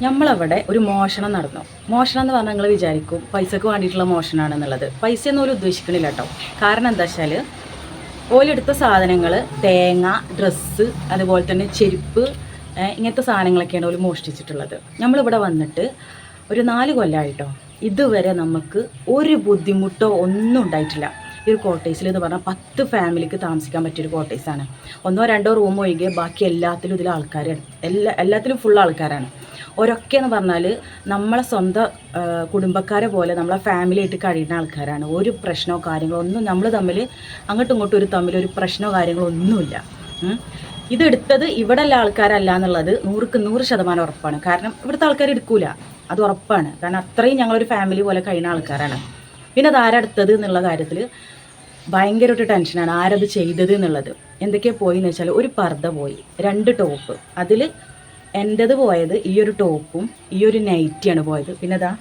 നമ്മളവിടെ ഒരു മോഷണം നടന്നു. മോഷണം എന്ന് പറഞ്ഞാൽ നിങ്ങൾ വിചാരിക്കും പൈസക്ക് വേണ്ടിയിട്ടുള്ള മോഷണമാണെന്നുള്ളത്. പൈസയൊന്നും ഓല് ഉദ്ദേശിക്കണില്ല കേട്ടോ. കാരണം എന്താ വെച്ചാൽ ഓലെടുത്ത സാധനങ്ങൾ തേങ്ങ, ഡ്രസ്സ്, അതുപോലെ തന്നെ ചെരുപ്പ്, ഇങ്ങനത്തെ സാധനങ്ങളൊക്കെയാണ് ഓല് മോഷ്ടിച്ചിട്ടുള്ളത്. നമ്മളിവിടെ വന്നിട്ട് ഒരു 4 കൊല്ലമായിട്ടോ ഇതുവരെ നമുക്ക് ഒരു ബുദ്ധിമുട്ടോ ഒന്നും ഉണ്ടായിട്ടില്ല. ഈ ഒരു കോട്ടേഴ്സിൽ എന്ന് പറഞ്ഞാൽ 10 ഫാമിലിക്ക് താമസിക്കാൻ പറ്റിയൊരു കോട്ടേഴ്സാണ്. 1-2 റൂം ഒഴികെ ബാക്കി എല്ലാത്തിലും ഇതിൽ ആൾക്കാരാണ്. എല്ലാത്തിലും ഫുൾ ആൾക്കാരാണ്. ഒരൊക്കെ എന്ന് പറഞ്ഞാൽ നമ്മളെ സ്വന്തം കുടുംബക്കാരെ പോലെ നമ്മളെ ഫാമിലി ആയിട്ട് കഴിയുന്ന ആൾക്കാരാണ്. ഒരു പ്രശ്നമോ കാര്യങ്ങളോ ഒന്നും നമ്മൾ തമ്മിൽ അങ്ങോട്ടും ഇങ്ങോട്ടും തമ്മിലൊരു പ്രശ്നമോ കാര്യങ്ങളോ ഒന്നുമില്ല. ഇതെടുത്തത് ഇവിടെ ഉള്ള ആൾക്കാരല്ല എന്നുള്ളത് 100% ഉറപ്പാണ്. കാരണം ഇവിടുത്തെ ആൾക്കാർ എടുക്കൂല, അത് ഉറപ്പാണ്. കാരണം അത്രയും ഞങ്ങളൊരു ഫാമിലി പോലെ കഴിയുന്ന ആൾക്കാരാണ്. പിന്നെ അത് ആരെടുത്തത് എന്നുള്ള കാര്യത്തിൽ ഭയങ്കര ഒരു ടെൻഷനാണ്, ആരത് ചെയ്തത് എന്നുള്ളത്. എന്തൊക്കെയാണ് പോയിന്ന് വെച്ചാൽ ഒരു പർദ്ദ പോയി, 2 ടോപ്പ്, അതിൽ എൻ്റെത് പോയത് ഈ ഒരു ടോപ്പും ഈ ഒരു നൈറ്റിയാണ് പോയത്. പിന്നെ അതാ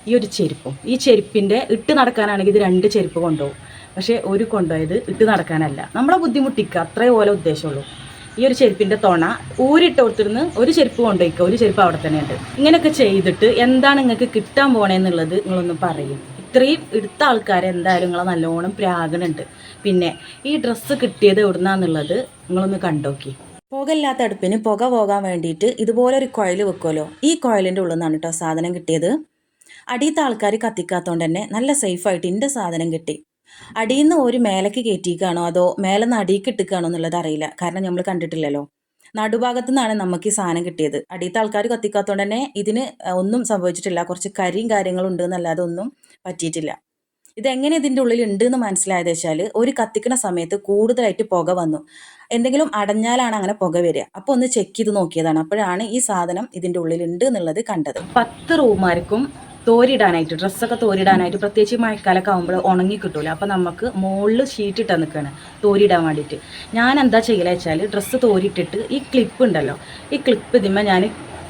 ഈ ഒരു ചെരുപ്പും. ഈ ചെരുപ്പിൻ്റെ ഇട്ട് നടക്കാനാണെങ്കിൽ ഇത് 2 ചെരുപ്പ് കൊണ്ടുപോകും. പക്ഷേ ഒരു കൊണ്ടുപോയത് ഇട്ട് നടക്കാനല്ല, നമ്മളെ ബുദ്ധിമുട്ടിക്കുക, അത്രേ പോലെ ഉദ്ദേശമുള്ളൂ. ഈ ഒരു ചെരുപ്പിൻ്റെ തുണ ഊരിട്ട് കൊടുത്തിരുന്ന് ഒരു ചെരുപ്പ് കൊണ്ടുപോയിക്കുക, ഒരു ചെരുപ്പ് അവിടെ തന്നെയുണ്ട്. ഇങ്ങനെയൊക്കെ ചെയ്തിട്ട് എന്താണ് നിങ്ങൾക്ക് കിട്ടാൻ പോണേന്നുള്ളത് നിങ്ങളൊന്ന് പറയും. ഇത്രയും എടുത്ത ആൾക്കാരെ എന്തായാലും നിങ്ങളെ നല്ലോണം പ്രാഗണുണ്ട്. പിന്നെ ഈ ഡ്രസ്സ് കിട്ടിയത് എവിടുന്നാന്നുള്ളത് നിങ്ങളൊന്ന് കണ്ടോക്കി. പുകയില്ലാത്ത അടുപ്പിന് പുക പോകാൻ വേണ്ടിയിട്ട് ഇതുപോലെ ഒരു കുഴൽ വെക്കുമല്ലോ, ഈ കുഴലിൻ്റെ ഉള്ളിൽ നിന്നാണ് കേട്ടോ സാധനം കിട്ടിയത്. അടിയത്തെ ആൾക്കാർ കത്തിക്കാത്തതുകൊണ്ട് തന്നെ നല്ല സേഫായിട്ട് എൻ്റെ സാധനം കിട്ടി. അടിയിൽ നിന്ന് ഒരു മേലേക്ക് കയറ്റിക്കാണോ അതോ മേലെ നിന്ന് അടിയിക്ക് ഇട്ടിക്കാണോ എന്നുള്ളത് അറിയില്ല, കാരണം നമ്മൾ കണ്ടിട്ടില്ലല്ലോ. നടുഭാഗത്തു നിന്നാണ് നമുക്ക് ഈ സാധനം കിട്ടിയത്. അടിയത്തെ ആൾക്കാർ കത്തിക്കാത്തതുകൊണ്ട് തന്നെ ഇതിന് ഒന്നും സംഭവിച്ചിട്ടില്ല. കുറച്ച് കരിയും കാര്യങ്ങളും ഉണ്ട് എന്നല്ലാതെ ഒന്നും പറ്റിയിട്ടില്ല. ഇതെങ്ങനെ ഇതിൻ്റെ ഉള്ളിൽ ഉണ്ട് എന്ന് മനസ്സിലായത് വെച്ചാൽ ഒരു കത്തിക്കുന്ന സമയത്ത് കൂടുതലായിട്ട് പുക വന്നു. എന്തെങ്കിലും അടഞ്ഞാലാണ് അങ്ങനെ പുക വരിക. അപ്പോൾ ഒന്ന് ചെക്ക് ചെയ്ത് നോക്കിയതാണ്. അപ്പോഴാണ് ഈ സാധനം ഇതിൻ്റെ ഉള്ളിൽ ഉണ്ട് എന്നുള്ളത് കണ്ടത്. 10 റൂമാർക്കും തോരിടാനായിട്ട്, ഡ്രസ്സൊക്കെ തോരിടാനായിട്ട്, പ്രത്യേകിച്ച് മഴക്കാലമൊക്കെ ആകുമ്പോൾ ഉണങ്ങി കിട്ടൂല. അപ്പോൾ നമുക്ക് മുകളിൽ ഷീറ്റ് ഇട്ടാൽ നിൽക്കുകയാണ് തോരിടാൻ വേണ്ടിയിട്ട്. ഞാൻ എന്താ ചെയ്യല വെച്ചാൽ ഡ്രസ്സ് തോരിട്ടിട്ട് ഈ ക്ലിപ്പ് ഉണ്ടല്ലോ, ഈ ക്ലിപ്പ് ഇതിന്മേ ഞാൻ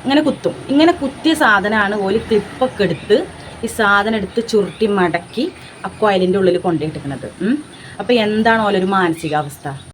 ഇങ്ങനെ കുത്തും. ഇങ്ങനെ കുത്തിയ സാധനമാണ് ഓല് ക്ലിപ്പൊക്കെ എടുത്ത് ഈ സാധനം എടുത്ത് ചുരുട്ടി മടക്കി ആ കോയിലിൻ്റെ ഉള്ളിൽ കൊണ്ടുപോയിട്ടിരിക്കുന്നത്. അപ്പോൾ എന്താണ് ഓലൊരു മാനസികാവസ്ഥ?